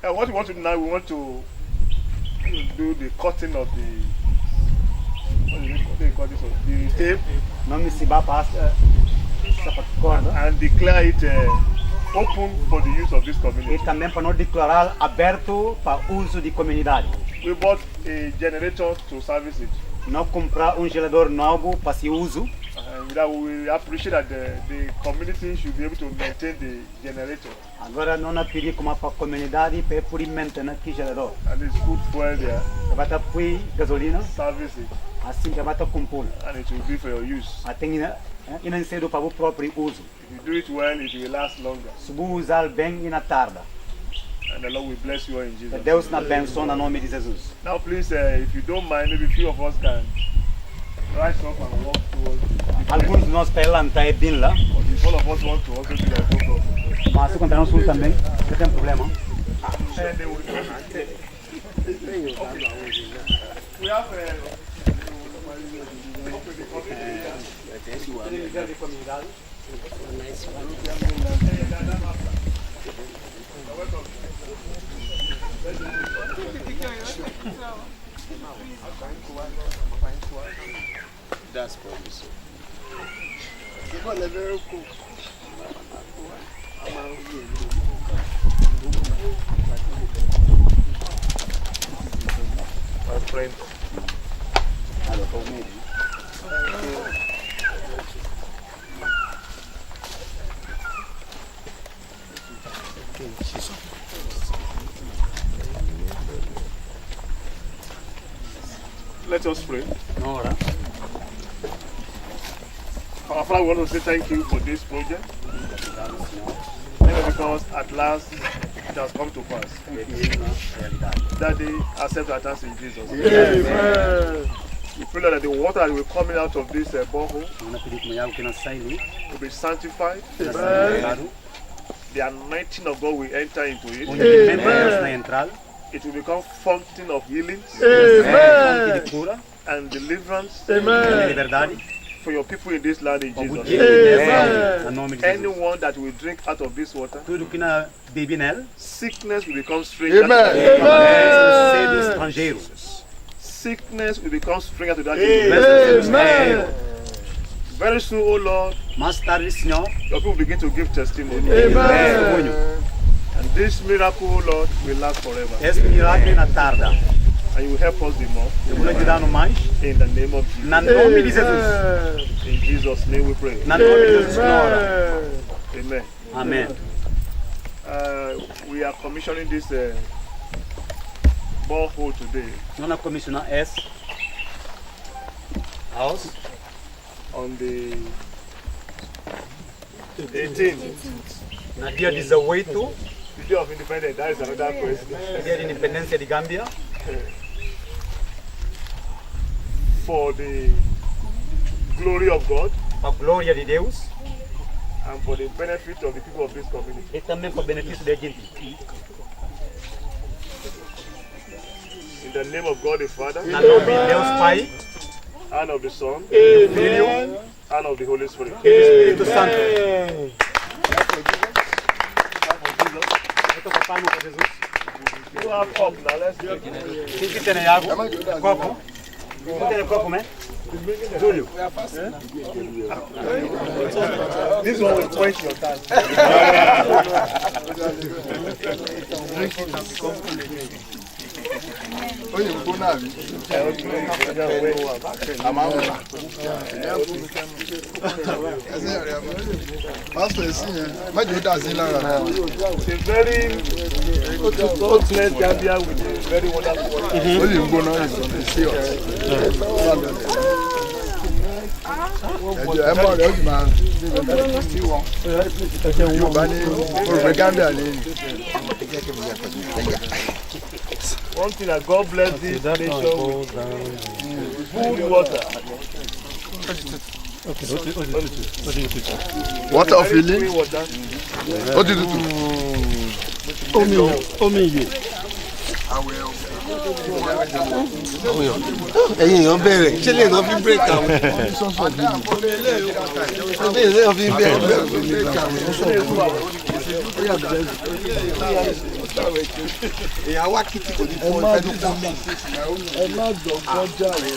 What we want to do now, we want to do the cutting of the what do you call this? The tape. Não me se para corda. And declare it open for the use of this community. E também para não declarar aberto para uso de comunidade. We bought a generator to service it. Não comprar gerador novo para se uso. That we appreciate that the community should be able to maintain the generator. Agora não é pedir como para a comunidade para poder manter aquele gerador. And it's good fuel there. Vai estar põe gasolina. Service it. Assim que vai estar compor. And it will be for your use. Até não cedo para o próprio uso. If you do it well, it will last longer. Se você usar bem e na tarde. And the Lord will bless you all in Jesus. Deus na benção no nome de Jesus. Now please, if you don't mind, maybe a few of us can rise up and walk towards. Alguns de nós para levantar e bem lá. If all of us want to also do that, no problem. Mas se encontrar sul também, não tem problema. We have That's promise. my friend. Let us pray. Our Father, we want to say thank you for this project. Because at last it has come to pass. Daddy, accept our thanks in Jesus. Amen. We pray that the water that will be coming out of this borehole will be sanctified. Amen. The anointing of God will enter into it. Amen. It will become fountain of healing. Amen. And deliverance. Amen. For your people in this land in Jesus. Amen. Anyone that will drink out of this water, sickness will become strange. Amen. Sickness will become stranger to that. Amen. Very soon, oh Lord, your people begin to give testimony. Amen. And this miracle, oh Lord, will last forever. And you will help us the more. In the name of Jesus. In Jesus' name we pray. Amen. Amen. We are commissioning this borehole today. Nós commissionamos esse aos on the 18th, na dia 18, the day of independence. That is another question. dia de independência de Gâmbia, For the glory of God para a glória de Deus and for the benefit of the people of this community. e também para o benefício da gente. In the name of God the Father, Na nome de Deus Pai, and of the Son, do Filho and of the Holy Spirit. e do Espírito Santo. Então, papai, no nome de Jesus. You have cup now, let's drink. Quem que tem água? Copo? Quem tem copo, né? Júlio. This one will quench your thirst. Pastor, esse mẹ́jọ dà sí lára. It's a very hopeless Gambia with a very wonderful water. Ó lè gbóná sí ọ̀. Ẹ̀jọ̀ ẹ̀ mọ̀ rẹ̀ ó sì máa sí wọn. Yorùbá ní Yorùbá Gambia ní. One thing that God bless this nation with good water. Water of healing. Clean water. Ó ti tutù. Omi iye. ẹ̀yin èèyàn bẹ̀rẹ̀ ṣé lè náà fi break àwọn ṣé lè náà fi break èèyàn wá kìtì kò ní fún ọ ẹnu kún mi. Ẹ má dọ̀gbọ́n jà wẹ̀.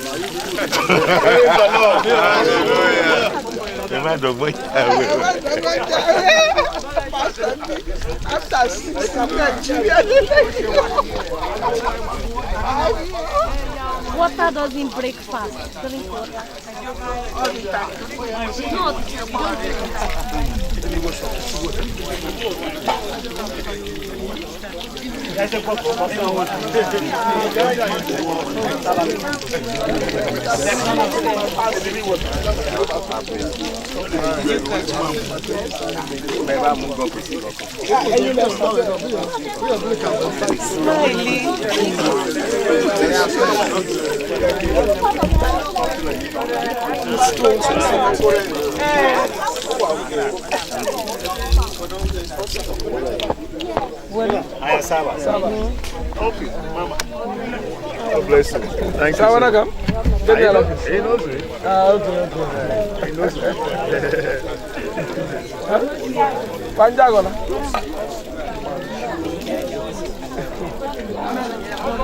Ẹ má dọ̀gbọ́n jà wẹ̀. After 6 Nigeria. Water doesn't break fast. Drink water. All the time. No, don't drink Aya sawa. Okay, Mama. God bless you. Thank you. Sawa nakam? He knows me. Okay. He knows me. Panjago na.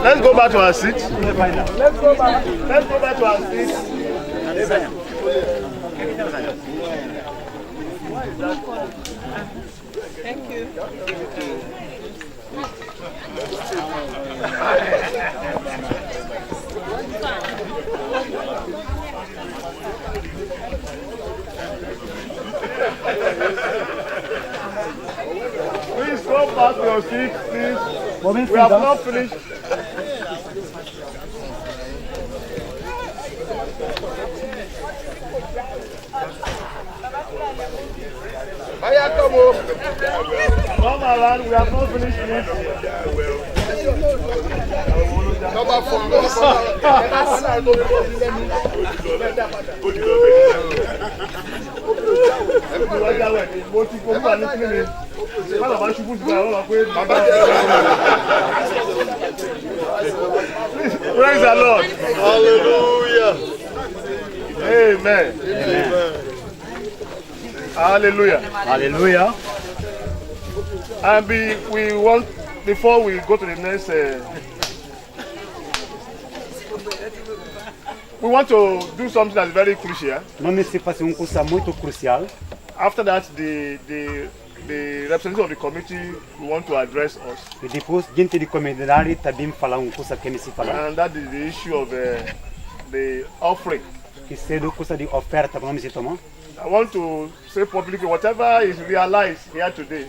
Let's go back to our seat. Let's go back. Let's go back to our seat. Thank you. Please go back to your seat, please. We have not finished. Come around, we have not finished this. Number 4. Praise the Lord. Hallelujah. Amen. Hallelujah. Hallelujah. And we want, before we go to the next, we want to do something that's very crucial. Nome se faz coisa muito crucial. After that, the representative of the committee want to address us. E depois, gente de comunidade também falar coisa que se falar. And that is the issue of the offering. Que cedo coisa de oferta que nós se tomamos. I want to say publicly, whatever is realized here today,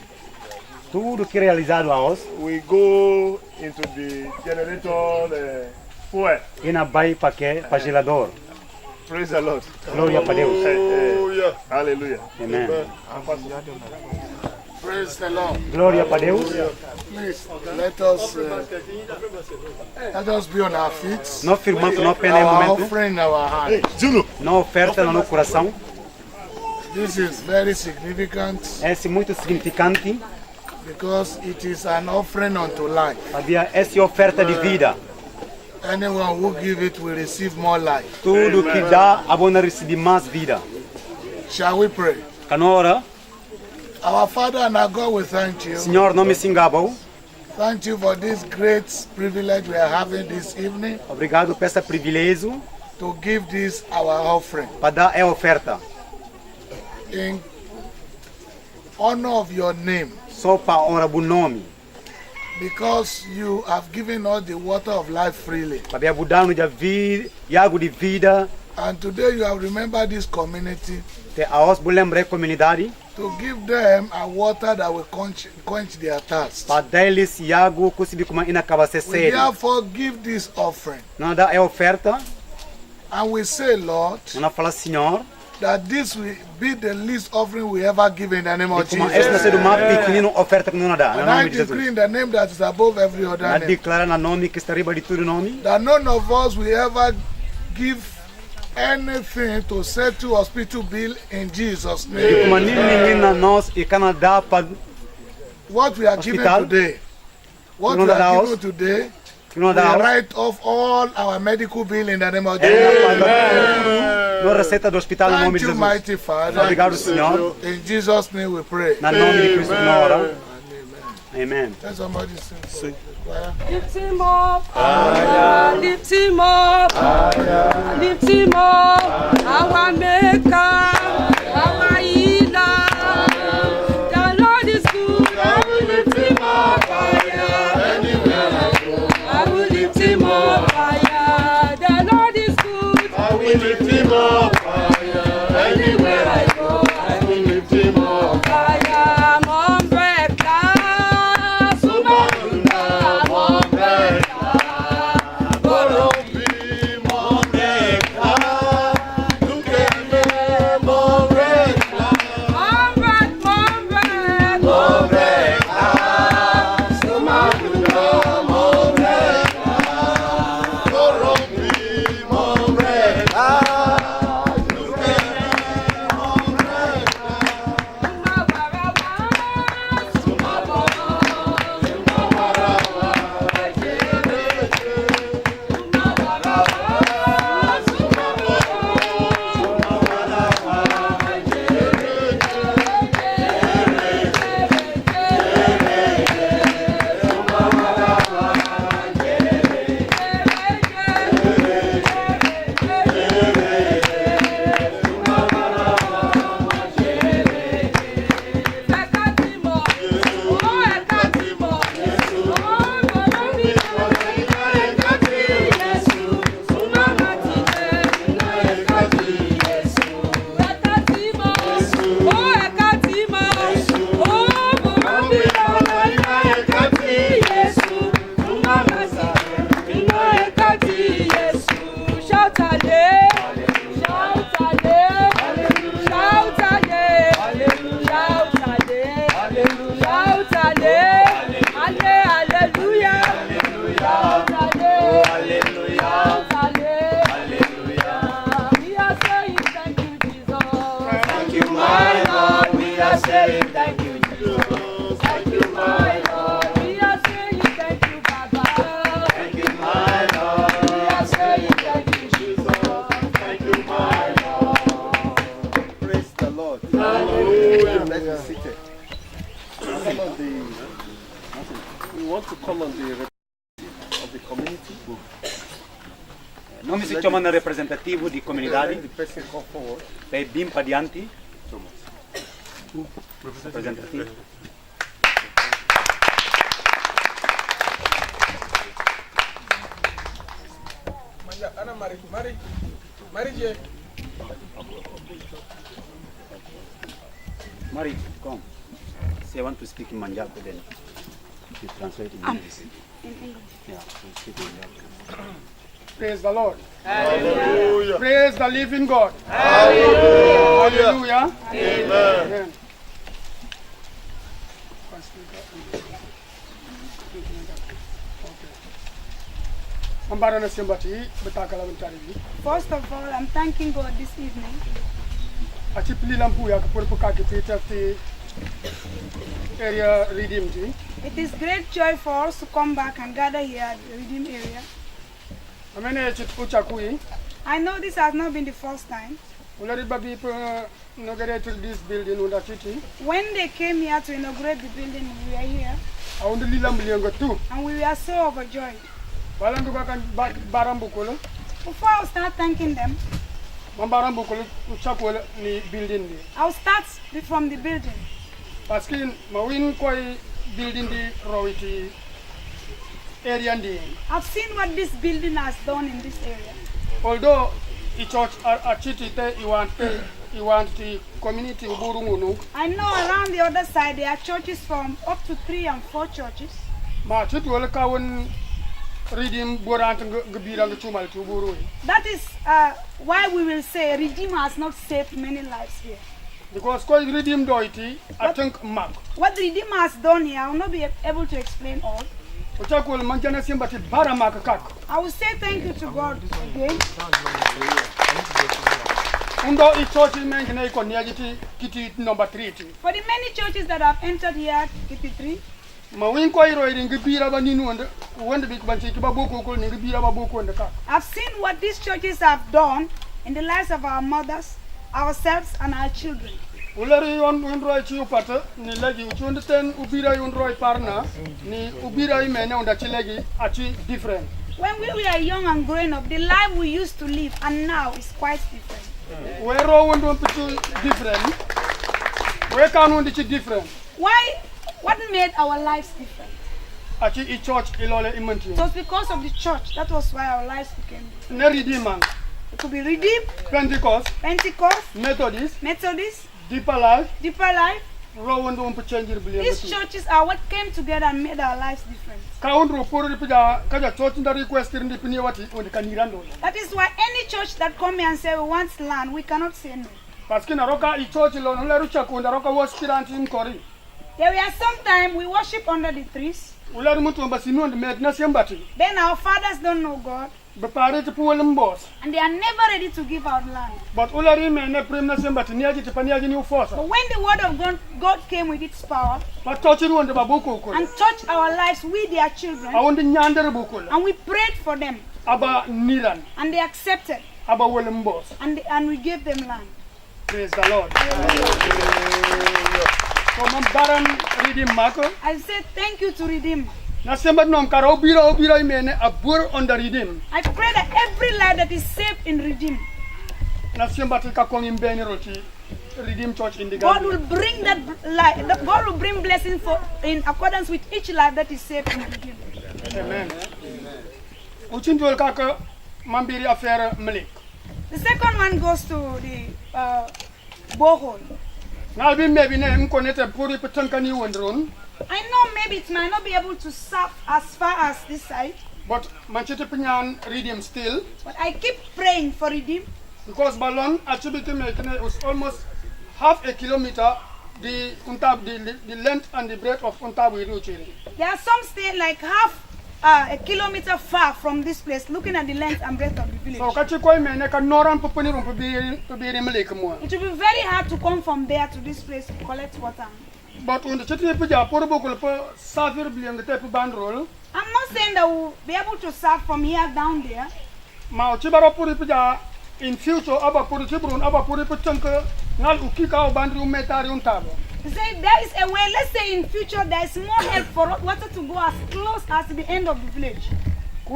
tudo que é realizado a nós, we go into the generator fuel. E na vai para que para gelador. Praise the Lord. Glória para Deus. Hallelujah. Amém. Praise the Lord. Glória para Deus. Please, let us be on our feet. Nós firmamos no pé no Our momento. offering in our hand. Na oferta no coração. This is very significant É muito significante. because it is an offering unto life. Havia essa oferta de vida. Anyone who give it will receive more life. Tudo que dá, a bona receber mais vida. Shall we pray? Canora, Our Father and our God, we thank you. Senhor, não me singabo. Thank you for this great privilege we are having this evening Obrigado por esse privilégio to give this our offering. para dar a oferta. In honor of your name, Só para honrar o nome. because you have given us the water of life freely. Para ajudar no vida, água de vida. And today you have remembered this community Te aos lembrar a comunidade. to give them a water that will quench their thirst. Para dar-lhes água que se como inacaba ser We sede. therefore give this offering. Não dá a oferta. And we say, Lord, Não fala, Senhor, that this will be the least offering we ever give in the name of como esta Jesus. seja uma pequenina oferta que não dá. And No I nome de decree Jesus. in the name that is above every other A name, declarar no nome que está riba de todo nome. that none of us will ever give anything to settle hospital bill in Jesus' E como name. ninguém na nós e Canadá para What we are giving Hospital. today, what You we know that are house? giving today, que não we dá. write off all our medical bill in the name of Jesus. Não receita do hospital no nome Thank de you, Jesus. mighty Father. Obrigado, Senhor. In Jesus' name we pray. Na nome de Cristo na hora. Amém. Let somebody sing. Choir. Lift him up, lift him up, lift him up, our maker, our healer. The Lord is good, I will lift him up higher. Anywhere I go, I will lift him up higher. The Lord is good, I will lift him up higher. Anywhere I go, I will lift him up higher. Nome se chama representativo de comunidade. Vai bem para diante. Representativo. Ana Mari je. Mari, come. Say I want to speak in Manjab, then you translate in English. Yeah, so speak in Manjab. Praise the Lord. Hallelujah. Praise the living God. Hallelujah. Hallelujah. Amen. First of all, I'm thanking God this evening. It is great joy for us to come back and gather here at the Redeem area. I know this has not been the first time. When they came here to inaugurate the building, we were here. And we were so overjoyed. Before I start thanking them, I'll start from the building. I've seen what this building has done in this area. Although the church are cheated, you want the community. I know around the other side there are churches from up to 3 and 4 churches. That is why we will say Redeem has not saved many lives here. Because Redeem I think what Redeem has done here, I will not be able to explain all. I will say thank you to God again. For the many churches that have entered here, KP3, I've seen what these churches have done in the lives of our mothers, ourselves, and our children. When we were young and growing up, the life we used to live and now is quite different. Why? What made our lives different? It was because of the church. That was why our lives became different. It could be Redeem, Pentecost, Methodist, Deeper Life. These churches are what came together and made our lives different. That is why any church that come here and say we want land, we cannot say no. There were sometimes we worship under the trees. Then our fathers don't know God. And they are never ready to give out land. But when the word of God came with its power and touched our lives, we their children, and we prayed for them, and they accepted, and we gave them land. Praise the Lord. I said thank you to Redeem. I pray that every life that is saved in Redeem, God will bring that life. God will bring blessing for in accordance with each life that is saved in Redeem. Amen. The second one goes to the borehole. I know maybe it might not be able to serve as far as this side. But Redeem still. But I keep praying for Redeem. Because Balon was almost half a kilometer the length and the breadth of Untabu. There are some stay like half a kilometer far from this place, looking at the length and breadth of the village. It will be very hard to come from there to this place to collect water. But when the I'm not saying that we'll be able to serve from here down there. In future, Say there is a way, let's say in future there is more help for water to go as close as the end of the village. It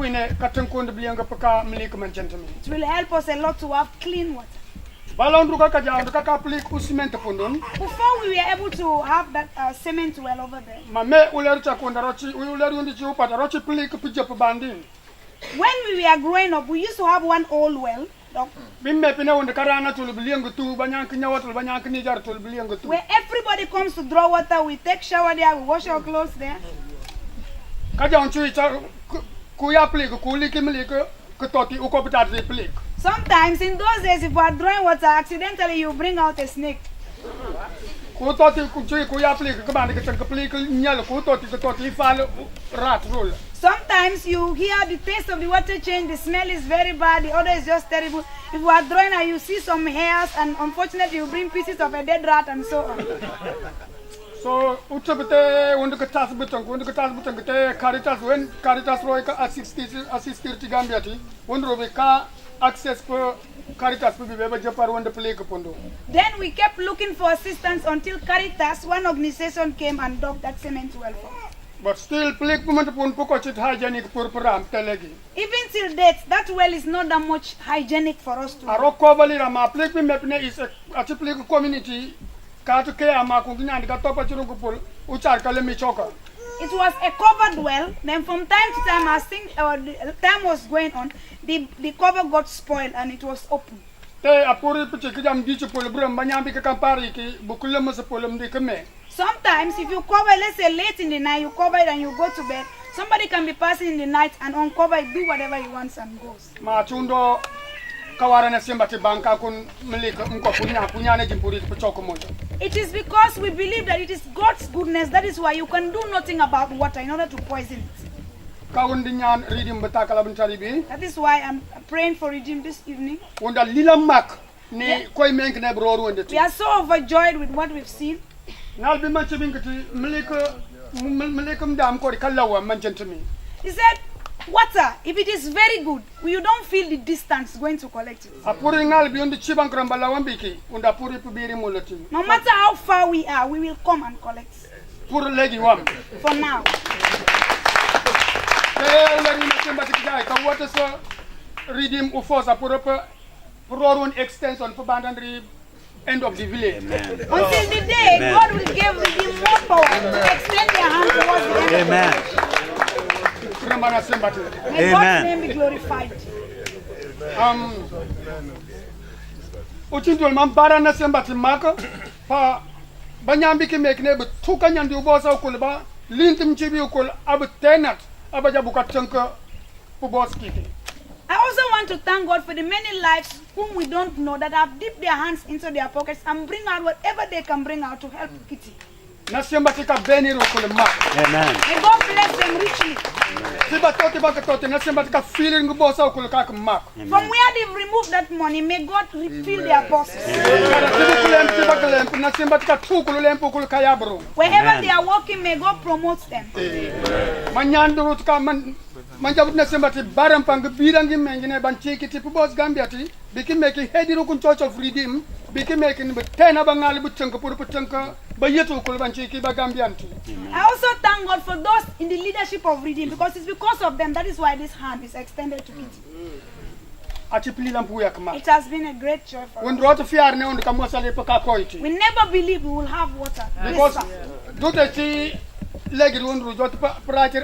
will help us a lot to have clean water. Before we were able to have that cement well over there. When we were growing up, we used to have one old well. Where everybody comes to draw water, we take shower there, we wash our clothes there. Sometimes in those days, if you are drawing water, accidentally you bring out a snake. Sometimes you hear the taste of the water change, the smell is very bad, the odor is just terrible. If you are drawing and you see some hairs, and unfortunately you bring pieces of a dead rat and so on. So, Caritas, when Caritas Roika assisted to Gambiati, when Robica access per Caritas will be able to when the plague upon. Then we kept looking for assistance until Caritas, one organization, came and dug that cement well for us. But still, plague woman upon Pocochit hygienic purpura, telegi. Even till date, that well is not that much hygienic for us to. Arokovalira, plague mepne is a plague community. It was a covered well. Then from time to time, as the time was going on, the cover got spoiled and it was open. Sometimes if you cover, let's say late in the night, you cover it and you go to bed, somebody can be passing in the night and uncover it, do whatever he wants and goes. It is because we believe that it is God's goodness, that is why you can do nothing about water in order to poison it. That is why I'm praying for Redeem this evening. We are so overjoyed with what we've seen. He said, water, if it is very good, you don't feel the distance going to collect it. No matter how far we are, we will come and collect. For now. Redeem extension for boundary end of the village. Until the day God will give Redeem more power to extend their hand towards the end. Amen. May God's name be glorified. Uchintul mambara na sembati maka pa banyambi ki mekne but tuka nyandi ubosa ukulba lintim chibi ukul abu tenat abajabuka chunka puboski. I also want to thank God for the many lives whom we don't know that have dipped their hands into their pockets and bring out whatever they can bring out to help Kitty. Amen. May God bless them richly. From where they've removed that money, may God refill their purses. Wherever they are working, may God promote them. Manjabut na sembati baram pang birangi mengine banchiki tipu boss Gambiati bikin meki hediru kun Church of Redeem bikin meki tena bangali butchunka puru butchunka bayetu kul banchiki ba Gambianti. I also thank God for those in the leadership of Redeem because it's because of them that is why this hand is extended to Kitty. It has been a great joy for us. We never believe we will have water. Because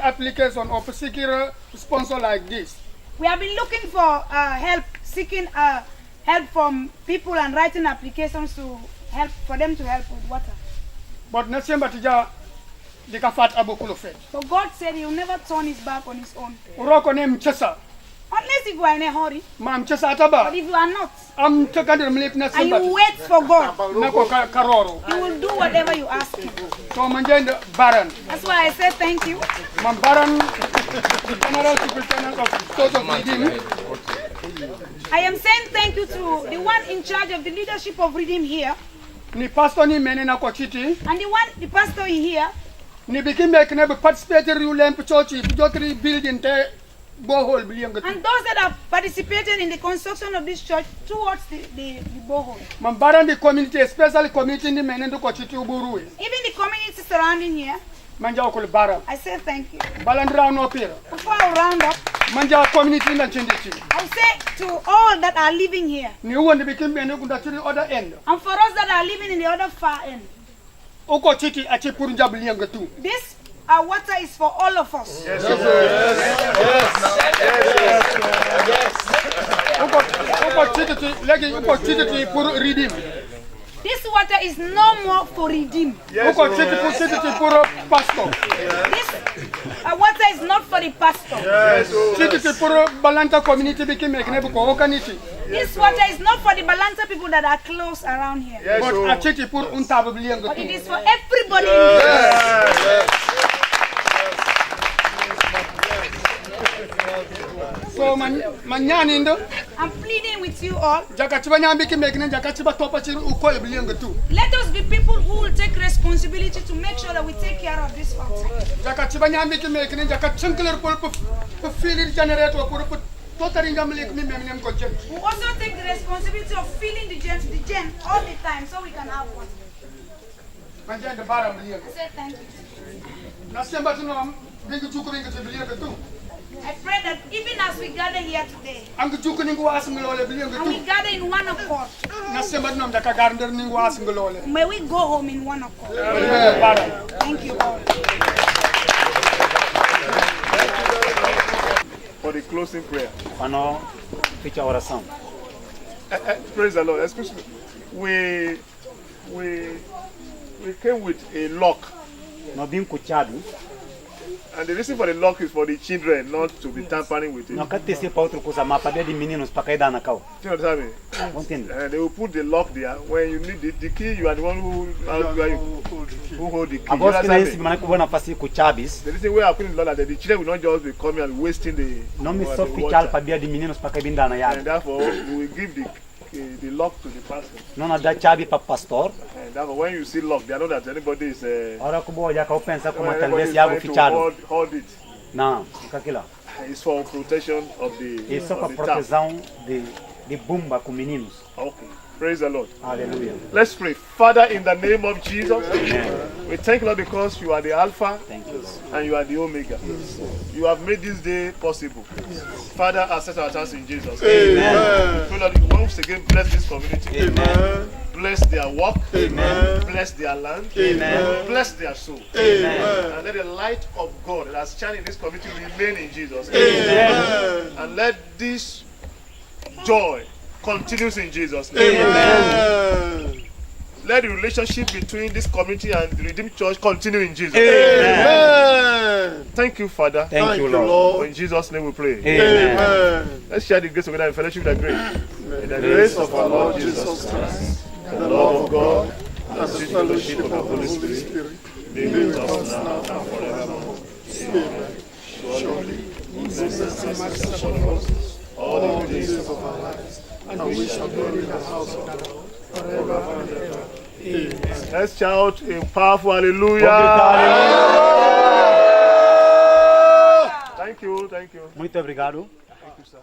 application of a secure sponsor like this. We have been looking for help, seeking help from people and writing applications to help for them to help with water. But but God said He will never turn His back on His own. Unless if you are in a hurry. But if you are not, and you wait for God, He will do whatever you ask Him. That's why I say thank you. I am saying thank you to the one in charge of the leadership of Redeem here. And the pastor here. And those that have participated in the construction of this church towards the borehole. The community, especially community in the men and the Uburu. Even the community surrounding here. I say thank you. Before I round up, community I say to all that are living here. And for us that are living in the other far end. This water is for all of us. Yes. This water is no more for redeem. Yes, pastor. This water is not for the pastor. Yes, Balanta community became a This water is not for the Balanta people that are close around here. Yes, but it is for everybody in this. So I'm pleading with you all. Let us be people who will take responsibility to make sure that we take care of this water. We also take the responsibility of filling the gen all the time so we can have water. I say thank you. I pray that even as we gather here today, and we gather in one accord, may we go home in one accord. Thank you all. For the closing prayer. Praise the Lord. Excuse me. We came with a lock. And the reason for the lock is for the children not to be tampering with it. Do you understand me? They will put the lock there. When you need the key, you are the one who hold the key. The reason we are putting the lock that the children will not just be coming and wasting the water. And therefore, we will give the lock to the pastor. And therefore, when you see lock, they know that anybody is hold it. It's for protection of the Okay. Praise the Lord. Hallelujah. Let's pray. Father, in the name of Jesus, amen. We thank you, Lord, because you are the Alpha and you are the Omega. You have made this day possible. Father, accept our thanks in Jesus. Amen. Pray, Lord, once again, bless this community. Amen. Bless their work. Amen. Bless their land. Amen. Bless their soul. Amen. And let the light of God that has shined in this community remain in Jesus. Amen. And let this joy continues in Jesus. Amen. Let the relationship between this community and the Redeemed Church continue in Jesus. Amen. Thank you, Father. Thank you, Lord. In Jesus' name we pray. Amen. Let's share the grace together in fellowship with the grace. In the grace of our Lord Jesus Christ, the love of God, and the sweet fellowship of the Holy Spirit, be with us now and forevermore. Amen. Surely, goodness and mercy shall follow us all the days of our lives, and we shall dwell in the house of the Lord forever and ever. Amen. Let's shout a powerful hallelujah. Thank you. Muito obrigado. Thank you, sir.